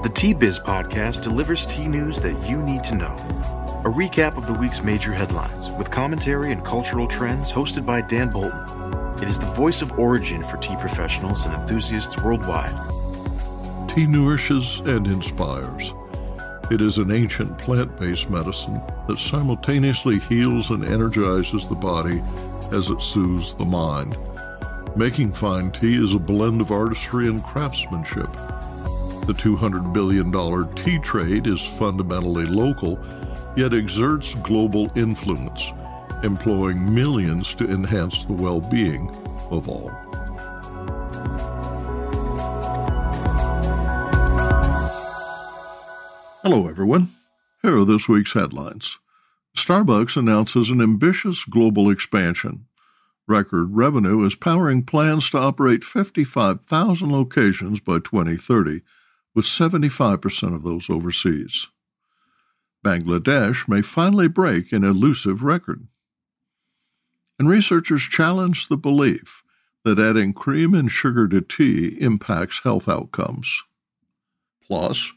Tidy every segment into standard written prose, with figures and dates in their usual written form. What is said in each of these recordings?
The Tea Biz podcast delivers tea news that you need to know. A recap of the week's major headlines with commentary and cultural trends hosted by Dan Bolton. It is the voice of origin for tea professionals and enthusiasts worldwide. Tea nourishes and inspires. It is an ancient plant-based medicine that simultaneously heals and energizes the body as it soothes the mind. Making fine tea is a blend of artistry and craftsmanship. The $200 billion tea trade is fundamentally local, yet exerts global influence, employing millions to enhance the well-being of all. Hello, everyone. Here are this week's headlines. Starbucks announces an ambitious global expansion. Record revenue is powering plans to operate 55,000 locations by 2030, with 75% of those overseas. Bangladesh may finally break an elusive record. And researchers challenge the belief that adding cream and sugar to tea impacts health outcomes. Plus,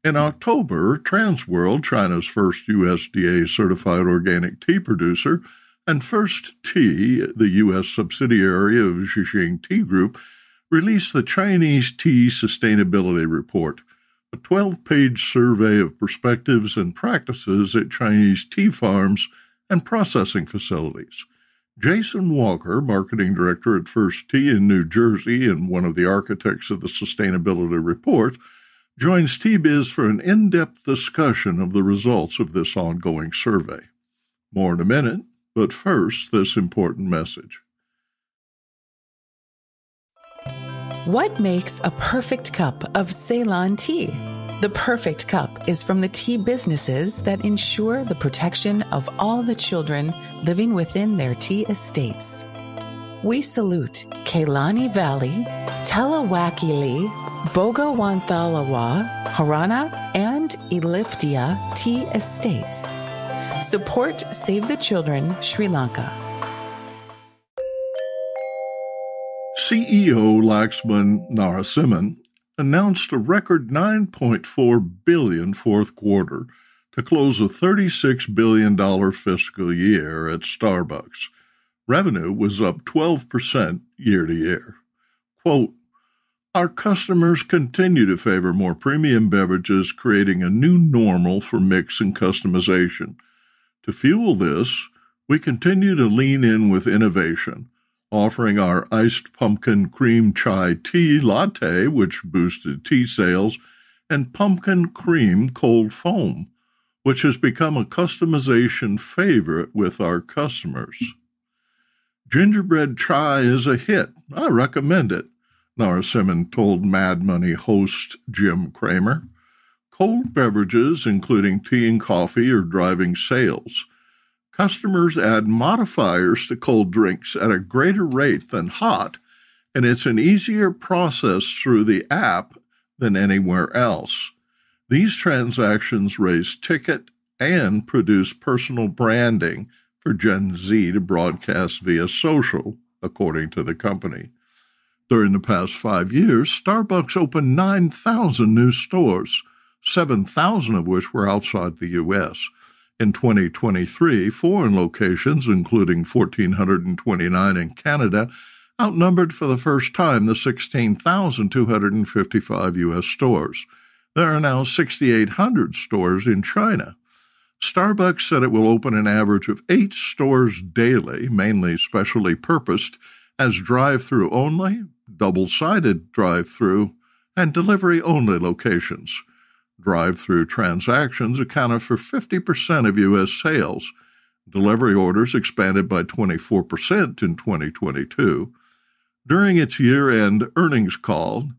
in October, Transworld, China's first USDA-certified organic tea producer, and Firsd Tea, the U.S. subsidiary of Zhejiang Tea Group, released the Chinese Tea Sustainability Report, a 12-page survey of perspectives and practices at Chinese tea farms and processing facilities. Jason Walker, marketing director at Firsd Tea in New Jersey and one of the architects of the Sustainability Report, joins Tea Biz for an in-depth discussion of the results of this ongoing survey. More in a minute, but first, this important message. What makes a perfect cup of Ceylon tea? The perfect cup is from the tea businesses that ensure the protection of all the children living within their tea estates. We salute Kailani Valley, Telawakili, Bogawanthalawa, Harana, and Elliptia tea estates. Support Save the Children, Sri Lanka. CEO Laxman Narasimhan announced a record $9.4 billion fourth quarter to close a $36 billion fiscal year at Starbucks. Revenue was up 12% year to year. Quote, "Our customers continue to favor more premium beverages, creating a new normal for mix and customization. To fuel this, we continue to lean in with innovation, offering our iced pumpkin cream chai tea latte, which boosted tea sales, and pumpkin cream cold foam, which has become a customization favorite with our customers. Gingerbread chai is a hit. I recommend it," Narasimhan told Mad Money host Jim Cramer. Cold beverages, including tea and coffee, are driving sales. Customers add modifiers to cold drinks at a greater rate than hot, and it's an easier process through the app than anywhere else. These transactions raise ticket and produce personal branding for Gen Z to broadcast via social, according to the company. During the past 5 years, Starbucks opened 9,000 new stores, 7,000 of which were outside the U.S. In 2023, foreign locations, including 1,429 in Canada, outnumbered for the first time the 16,255 U.S. stores. There are now 6,800 stores in China. Starbucks said it will open an average of 8 stores daily, mainly specially purposed as drive-through only, double-sided drive-through, and delivery-only locations. Drive-through transactions accounted for 50% of U.S. sales. Delivery orders expanded by 24% in 2022. During its year-end earnings call,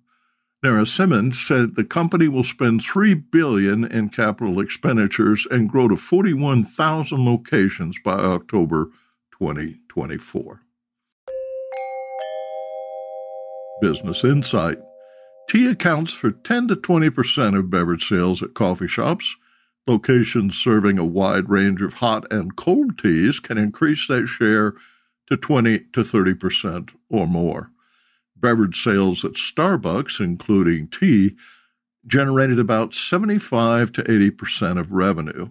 Narasimhan said the company will spend $3 billion in capital expenditures and grow to 41,000 locations by October 2024. Business Insight. Tea accounts for 10 to 20% of beverage sales at coffee shops. Locations serving a wide range of hot and cold teas can increase that share to 20 to 30% or more. Beverage sales at Starbucks, including tea, generated about 75 to 80% of revenue,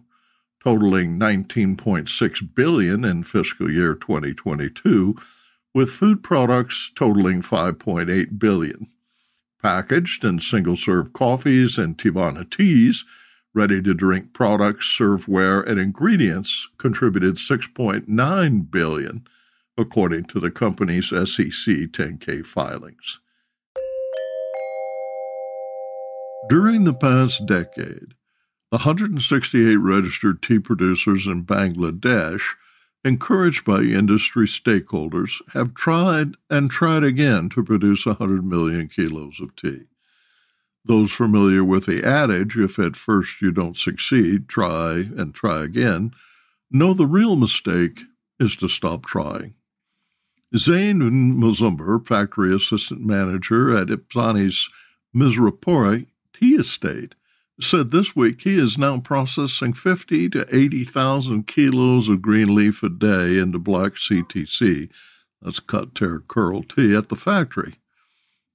totaling $19.6 billion in fiscal year 2022, with food products totaling $5.8 billion. Packaged and single-serve coffees and Tivana teas, ready-to-drink products, serveware, and ingredients contributed $6.9 billion, according to the company's SEC 10K filings. During the past decade, the 168 registered tea producers in Bangladesh, encouraged by industry stakeholders, have tried and tried again to produce 100 million kilos of tea. Those familiar with the adage, if at first you don't succeed, try and try again, know the real mistake is to stop trying. Zain Muzumber, factory assistant manager at Ipsani's Mizrapore tea estate, said this week he is now processing 50 to 80,000 kilos of green leaf a day into black CTC, that's cut, tear, curl tea, at the factory.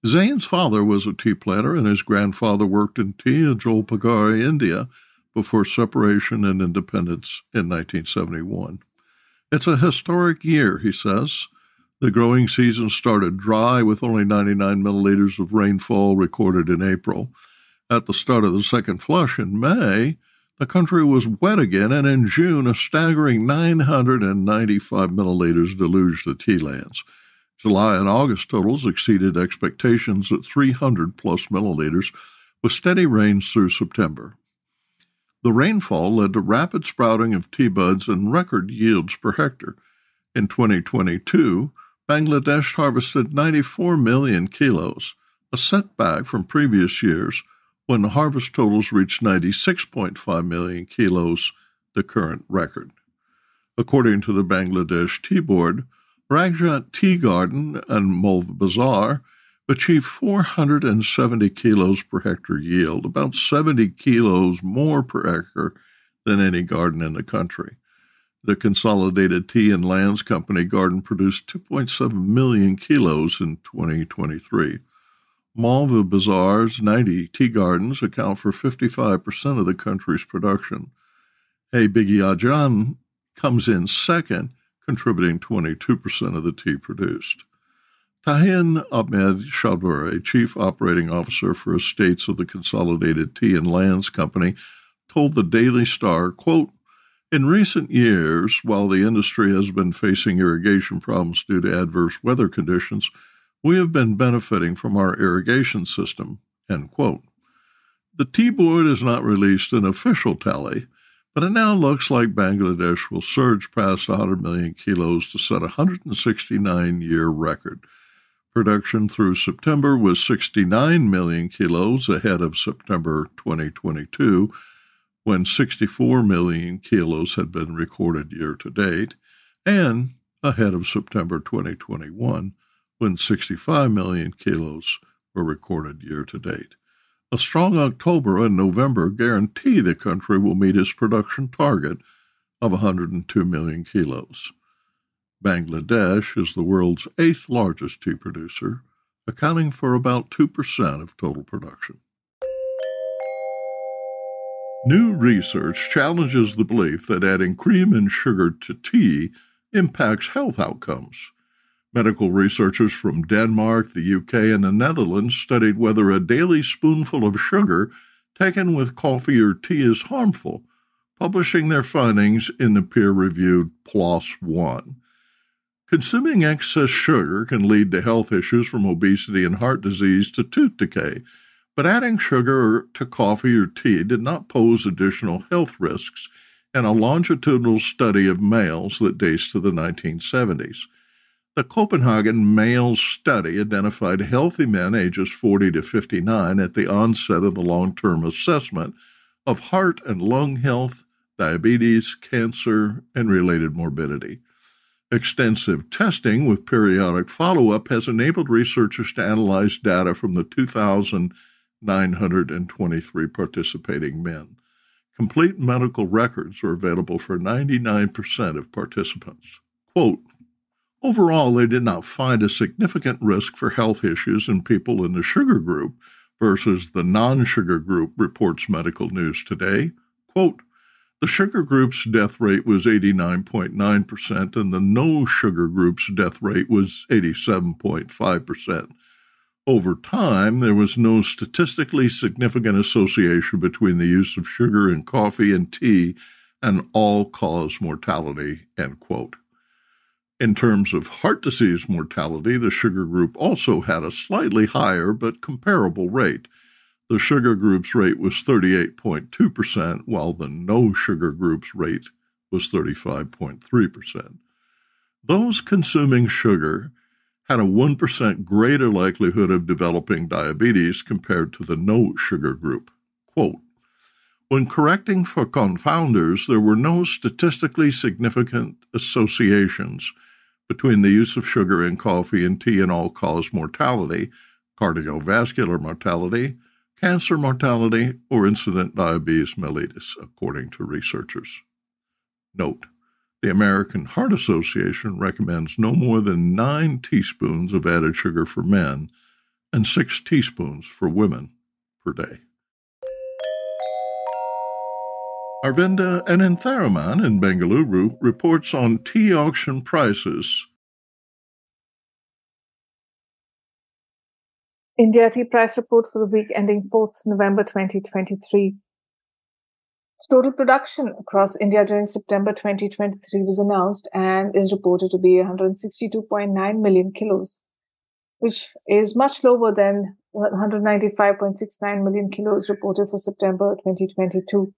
Zain's father was a tea planter and his grandfather worked in tea in Jalpaiguri, India, before separation and independence in 1971. It's a historic year, he says. The growing season started dry with only 99 milliliters of rainfall recorded in April. At the start of the second flush in May, the country was wet again, and in June, a staggering 995 milliliters deluged the tea lands. July and August totals exceeded expectations at 300-plus milliliters, with steady rains through September. The rainfall led to rapid sprouting of tea buds and record yields per hectare. In 2022, Bangladesh harvested 94 million kilos, a setback from previous years, when the harvest totals reached 96.5 million kilos, the current record. According to the Bangladesh Tea Board, Ragjat Tea Garden and Mulva Bazaar achieved 470 kilos per hectare yield, about 70 kilos more per acre than any garden in the country. The Consolidated Tea and Lands Company garden produced 2.7 million kilos in 2023. Mulva Bazaar's 90 tea gardens account for 55% of the country's production. Zhejiang comes in second, contributing 22% of the tea produced. Tahin Ahmed Chowdhury, Chief Operating Officer for Estates of the Consolidated Tea and Lands Company, told the Daily Star, quote, "In recent years, while the industry has been facing irrigation problems due to adverse weather conditions, we have been benefiting from our irrigation system," end quote. The Tea Board has not released an official tally, but it now looks like Bangladesh will surge past 100 million kilos to set a 169-year record. Production through September was 69 million kilos, ahead of September 2022, when 64 million kilos had been recorded year-to-date, and ahead of September 2021, when 65 million kilos were recorded year-to-date. A strong October and November guarantee the country will meet its production target of 102 million kilos. Bangladesh is the world's 8th largest tea producer, accounting for about 2% of total production. New research challenges the belief that adding cream and sugar to tea impacts health outcomes. Medical researchers from Denmark, the UK, and the Netherlands studied whether a daily spoonful of sugar taken with coffee or tea is harmful, publishing their findings in the peer-reviewed PLOS One. Consuming excess sugar can lead to health issues from obesity and heart disease to tooth decay, but adding sugar to coffee or tea did not pose additional health risks in a longitudinal study of males that dates to the 1970s. The Copenhagen Males Study identified healthy men ages 40 to 59 at the onset of the long-term assessment of heart and lung health, diabetes, cancer, and related morbidity. Extensive testing with periodic follow-up has enabled researchers to analyze data from the 2,923 participating men. Complete medical records are available for 99% of participants. Quote, "Overall, they did not find a significant risk for health issues in people in the sugar group, versus the non-sugar group, reports Medical News Today. Quote, the sugar group's death rate was 89.9% and the no-sugar group's death rate was 87.5%. Over time, there was no statistically significant association between the use of sugar in coffee and tea and all-cause mortality, end quote. In terms of heart disease mortality, the sugar group also had a slightly higher but comparable rate. The sugar group's rate was 38.2%, while the no-sugar group's rate was 35.3%. Those consuming sugar had a 1% greater likelihood of developing diabetes compared to the no-sugar group. Quote, when correcting for confounders, there were no statistically significant associations between the use of sugar in coffee and tea and all-cause mortality, cardiovascular mortality, cancer mortality, or incident diabetes mellitus, according to researchers. Note, the American Heart Association recommends no more than 9 teaspoons of added sugar for men and 6 teaspoons for women per day. Arvinda Anantharaman in Bengaluru reports on tea auction prices. India Tea Price Report for the week ending 4th November 2023. Total production across India during September 2023 was announced and is reported to be 162.9 million kilos, which is much lower than 195.69 million kilos reported for September 2022.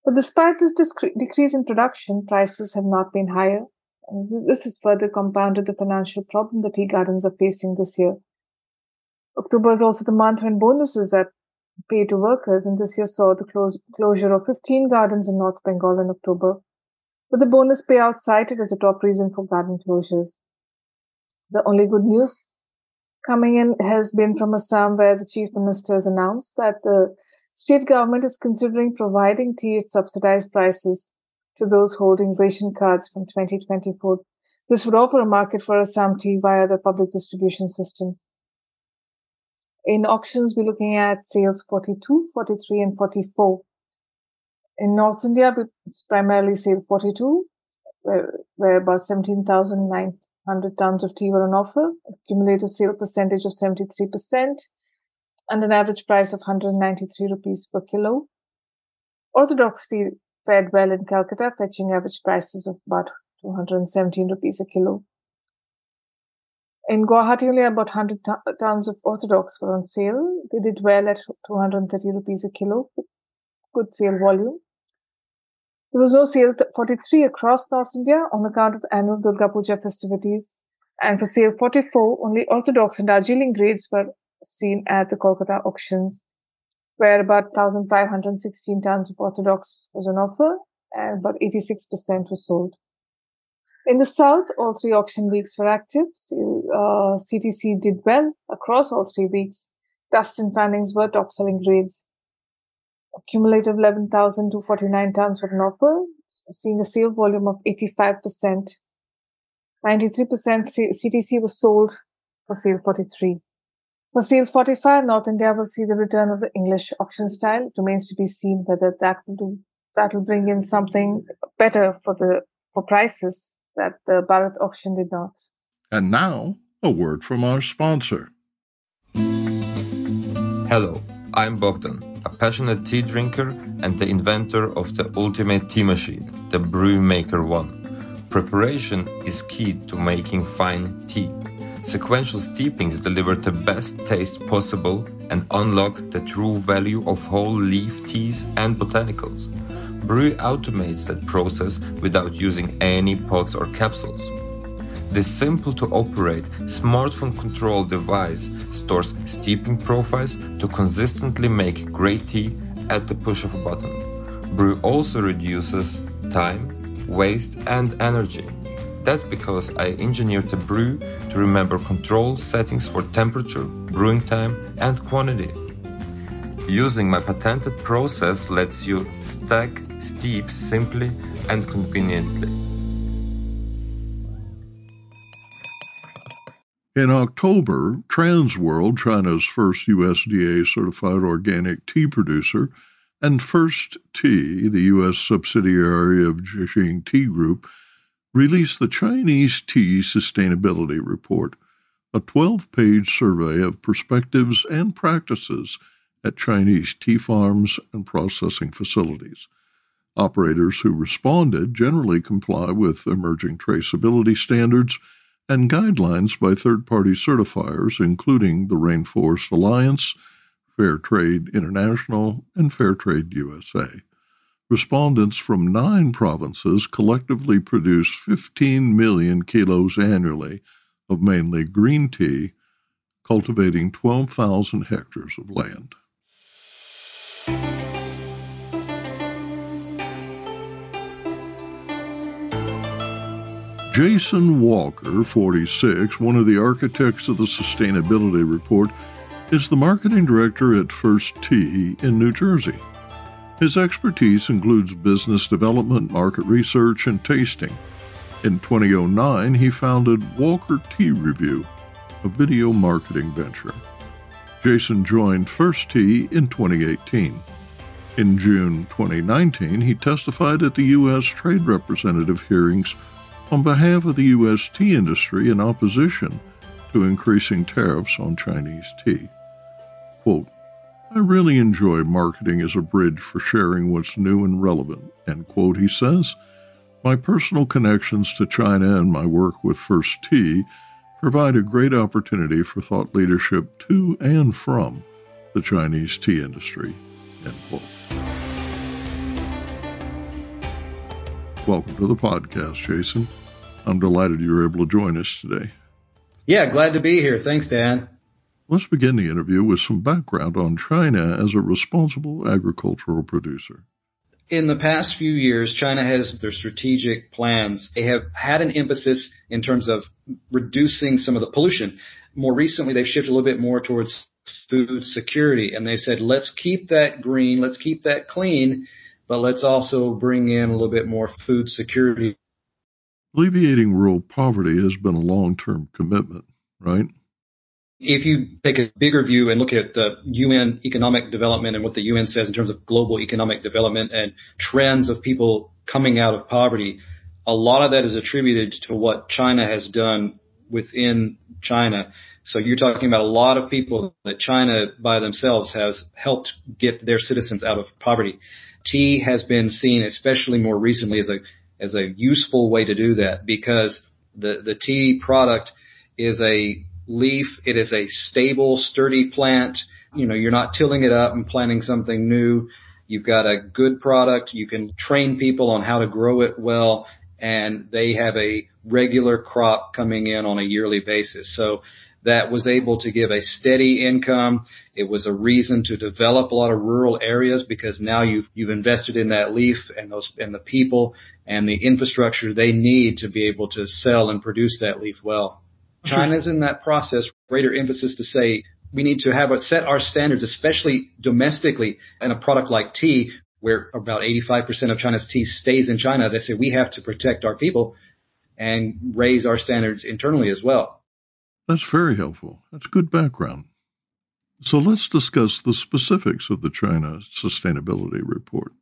But despite this decrease in production, prices have not been higher. And this has further compounded the financial problem the tea gardens are facing this year. October is also the month when bonuses are paid to workers, and this year saw the closure of 15 gardens in North Bengal in October, with the bonus payout cited as a top reason for garden closures. The only good news coming in has been from Assam, where the Chief Minister has announced that the state government is considering providing tea at subsidized prices to those holding ration cards from 2024. This would offer a market for Assam tea via the public distribution system. In auctions, we're looking at sales 42, 43, and 44. In North India, it's primarily sale 42, where about 17,900 tons of tea were on offer, a cumulative sale percentage of 73%, and an average price of 193 rupees per kilo. Orthodox tea fared well in Calcutta, fetching average prices of about 217 rupees a kilo. In Guwahati, only about 100 tons of Orthodox were on sale. They did well at 230 rupees a kilo, with good sale volume. There was no sale 43 across North India on account of the annual Durga Puja festivities. And for sale 44, only Orthodox and Darjeeling grades were seen at the Kolkata auctions, where about 1,516 tons of Orthodox was on offer and about 86% was sold. In the south, all 3 auction weeks were active. CTC did well across all 3 weeks. Dust and fannings were top-selling grades. Cumulative 11,249 tons were on offer, seeing a sale volume of 85%. 93% CTC was sold for sale 43. For sale 45, North India will see the return of the English auction style. It remains to be seen whether that will bring in something better for prices that the Bharat auction did not. And now, a word from our sponsor. Hello, I'm Bogdan, a passionate tea drinker and the inventor of the ultimate tea machine, the Brew Maker 1. Preparation is key to making fine tea. Sequential steepings deliver the best taste possible and unlock the true value of whole leaf teas and botanicals. Brew automates that process without using any pots or capsules. This simple-to-operate, smartphone-controlled device stores steeping profiles to consistently make great tea at the push of a button. Brew also reduces time, waste, and energy. That's because I engineered the brew to remember control settings for temperature, brewing time, and quantity. Using my patented process lets you stack steeps simply and conveniently. In October, Transworld, China's first USDA-certified organic tea producer, and Firsd Tea, the U.S. subsidiary of Zhejiang Tea Group, released the Chinese Tea Sustainability Report, a 12-page survey of perspectives and practices at Chinese tea farms and processing facilities. Operators who responded generally comply with emerging traceability standards and guidelines by third-party certifiers, including the Rainforest Alliance, Fair Trade International, and Fair Trade USA. Respondents from 9 provinces collectively produce 15 million kilos annually of mainly green tea, cultivating 12,000 hectares of land. Jason Walker, 46, one of the architects of the Sustainability Report, is the marketing director at Firsd Tea in New Jersey. His expertise includes business development, market research, and tasting. In 2009, he founded Walker Tea Review, a video marketing venture. Jason joined Firsd Tea in 2018. In June 2019, he testified at the U.S. Trade Representative hearings on behalf of the U.S. tea industry in opposition to increasing tariffs on Chinese tea. Quote, "I really enjoy marketing as a bridge for sharing what's new and relevant," end quote, he says. "My personal connections to China and my work with Firsd Tea provide a great opportunity for thought leadership to and from the Chinese tea industry," end quote. Welcome to the podcast, Jason. I'm delighted you were able to join us today. Yeah, glad to be here. Thanks, Dan. Let's begin the interview with some background on China as a responsible agricultural producer. In the past few years, China has their strategic plans. They have had an emphasis in terms of reducing some of the pollution. More recently, they've shifted a little bit more towards food security, and they've said, let's keep that green, let's keep that clean, but let's also bring in a little bit more food security. Alleviating rural poverty has been a long-term commitment, right? If you take a bigger view and look at the UN economic development and what the UN says in terms of global economic development and trends of people coming out of poverty, a lot of that is attributed to what China has done within China. So you're talking about a lot of people that China by themselves has helped get their citizens out of poverty. Tea has been seen, especially more recently, as a useful way to do that, because the tea product is a leaf. It is a stable, sturdy plant. You know, you're not tilling it up and planting something new. You've got a good product. You can train people on how to grow it well, and they have a regular crop coming in on a yearly basis. So that was able to give a steady income. It was a reason to develop a lot of rural areas because now you've invested in that leaf and the people and the infrastructure they need to be able to sell and produce that leaf well. China's in that process, greater emphasis to say we need to set our standards, especially domestically, in a product like tea, where about 85% of China's tea stays in China. They say we have to protect our people and raise our standards internally as well. That's very helpful. That's good background. So let's discuss the specifics of the China Sustainability Report.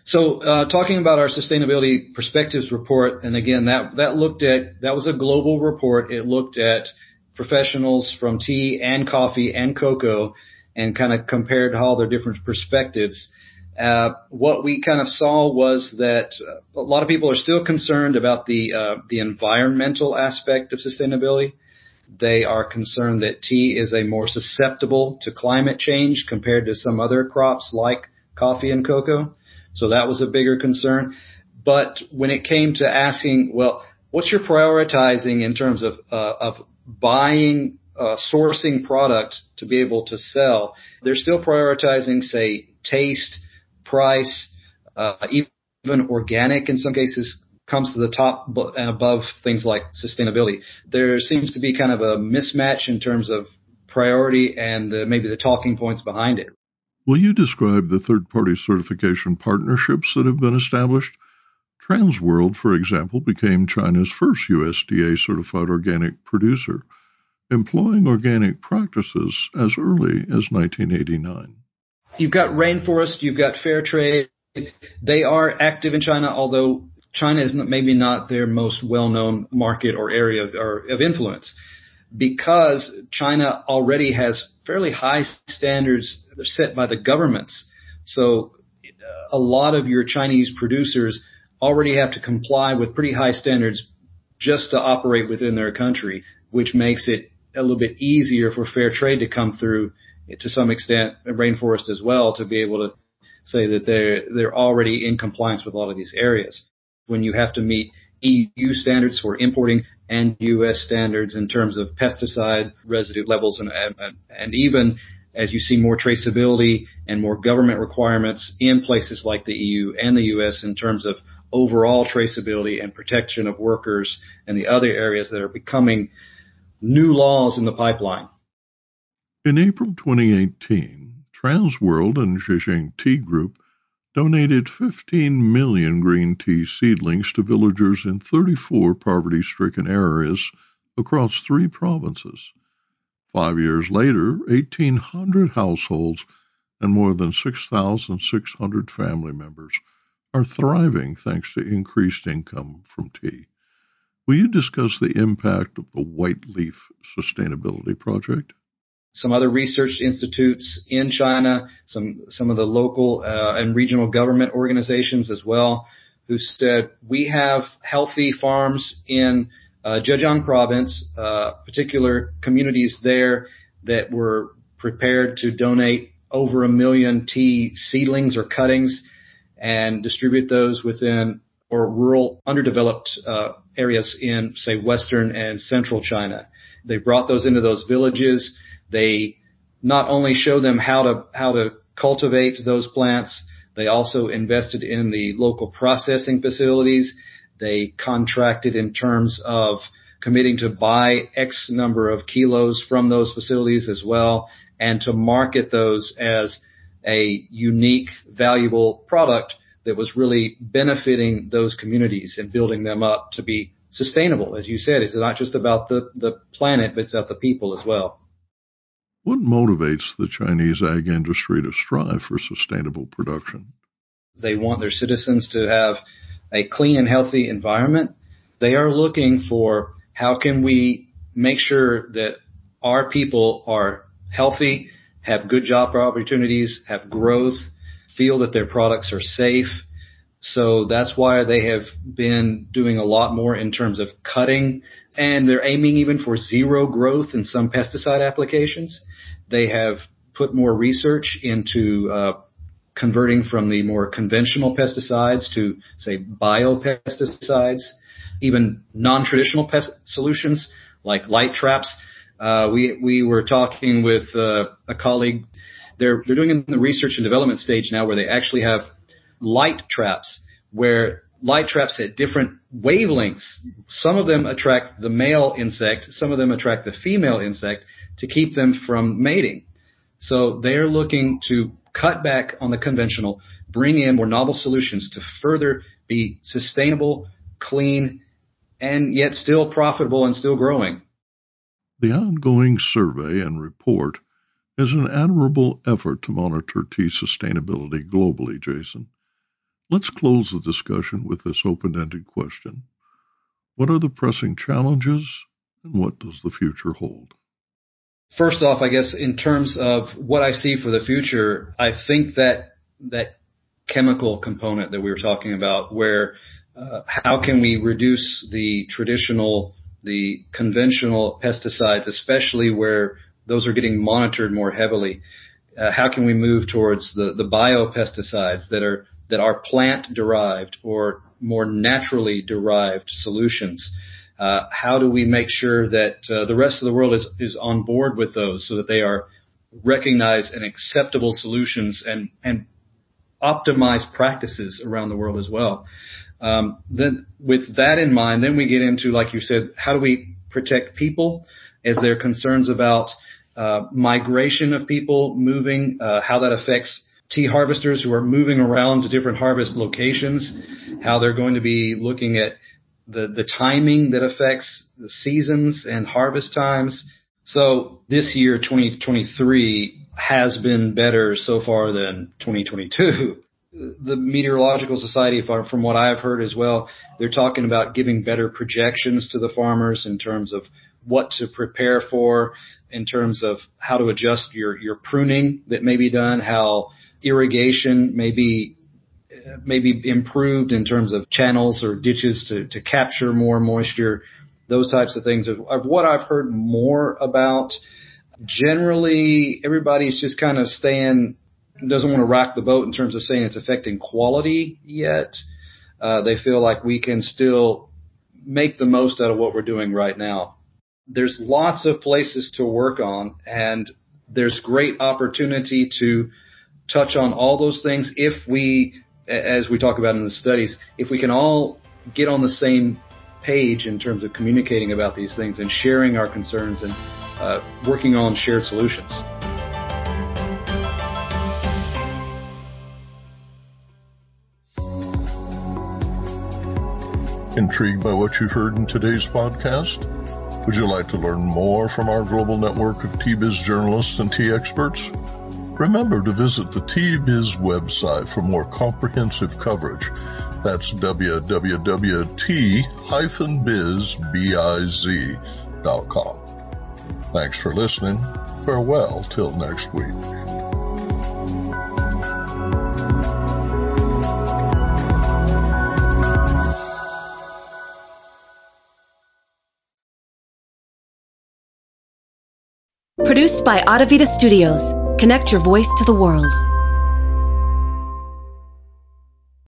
So talking about our Sustainability Perspectives Report, and again, that was a global report. It looked at professionals from tea and coffee and cocoa and kind of compared all their different perspectives. What we kind of saw was that a lot of people are still concerned about the environmental aspect of sustainability. They are concerned that tea is more susceptible to climate change compared to some other crops like coffee and cocoa. So that was a bigger concern. But when it came to asking, well, what's your prioritizing in terms of buying, sourcing product to be able to sell, they're still prioritizing, say, taste, price, even organic in some cases comes to the top and above things like sustainability. There seems to be kind of a mismatch in terms of priority and maybe the talking points behind it. Will you describe the third-party certification partnerships that have been established? Transworld, for example, became China's first USDA-certified organic producer. employing organic practices as early as 1989. You've got rainforest, you've got fair trade. They are active in China, although China is maybe not their most well-known market or area of influence, because China already has fairly high standards set by the governments. So a lot of your Chinese producers already have to comply with pretty high standards just to operate within their country, which makes it a little bit easier for fair trade to come through, to some extent, rainforest as well, to be able to say that they're already in compliance with a lot of these areas. When you have to meet EU standards for importing and U.S. standards in terms of pesticide residue levels, and even as you see more traceability and more government requirements in places like the EU and the U.S. in terms of overall traceability and protection of workers and the other areas that are becoming new laws in the pipeline. In April 2018, Transworld and Zhejiang Tea Group donated 15 million green tea seedlings to villagers in 34 poverty-stricken areas across 3 provinces. 5 years later, 1,800 households and more than 6,600 family members are thriving thanks to increased income from tea. Will you discuss the impact of the White Leaf Sustainability Project? Some other research institutes in China, some of the local and regional government organizations as well, who said we have healthy farms in Zhejiang province, particular communities there that were prepared to donate over 1 million tea seedlings or cuttings and distribute those within or rural underdeveloped areas in, say, western and central China. They brought those into those villages. They not only show them how to cultivate those plants, they also invested in the local processing facilities. They contracted in terms of committing to buy X number of kilos from those facilities as well, and to market those as a unique, valuable product that was really benefiting those communities and building them up to be sustainable. As you said, it's not just about the planet, but it's about the people as well. What motivates the Chinese ag industry to strive for sustainable production? They want their citizens to have a clean and healthy environment. They are looking for how can we make sure that our people are healthy, have good job opportunities, have growth, feel that their products are safe. So that's why they have been doing a lot more in terms of cutting, and they're aiming even for zero growth in some pesticide applications. They have put more research into converting from the more conventional pesticides to, say, biopesticides, even non-traditional pest solutions like light traps. We were talking with a colleague. They're doing in the research and development stage now where they actually have light traps, where light traps at different wavelengths. Some of them attract the male insect, some of them attract the female insect to keep them from mating. So they're looking to cut back on the conventional, bring in more novel solutions to further be sustainable, clean, and yet still profitable and still growing. The ongoing survey and report is an admirable effort to monitor tea sustainability globally, Jason. Let's close the discussion with this open-ended question. What are the pressing challenges, and what does the future hold? First off, I guess in terms of what I see for the future, I think that chemical component that we were talking about, where how can we reduce the conventional pesticides, especially where those are getting monitored more heavily. How can we move towards the biopesticides that are plant-derived or more naturally derived solutions? How do we make sure that the rest of the world is on board with those so that they are recognized and acceptable solutions and optimized practices around the world as well? Then with that in mind, then we get into, like you said, how do we protect people as there are concerns about migration of people moving, how that affects tea harvesters who are moving around to different harvest locations, how they're going to be looking at the timing that affects the seasons and harvest times. So this year, 2023, has been better so far than 2022. The Meteorological Society, from what I've heard as well, they're talking about giving better projections to the farmers in terms of what to prepare for, in terms of how to adjust your pruning that may be done, how irrigation may be improved in terms of channels or ditches to capture more moisture, those types of things. Of what I've heard more about, generally everybody's just kind of doesn't want to rock the boat in terms of saying it's affecting quality yet. They feel like we can still make the most out of what we're doing right now. There's lots of places to work on, and there's great opportunity to touch on all those things if we, as we talk about in the studies, if we can all get on the same page in terms of communicating about these things and sharing our concerns and working on shared solutions. Intrigued by what you heard in today's podcast? Would you like to learn more from our global network of Tea-Biz journalists and tea experts? Remember to visit the Tea-Biz website for more comprehensive coverage. That's www.tea-biz.com. Thanks for listening. Farewell till next week. Produced by Adavita Studios. Connect your voice to the world.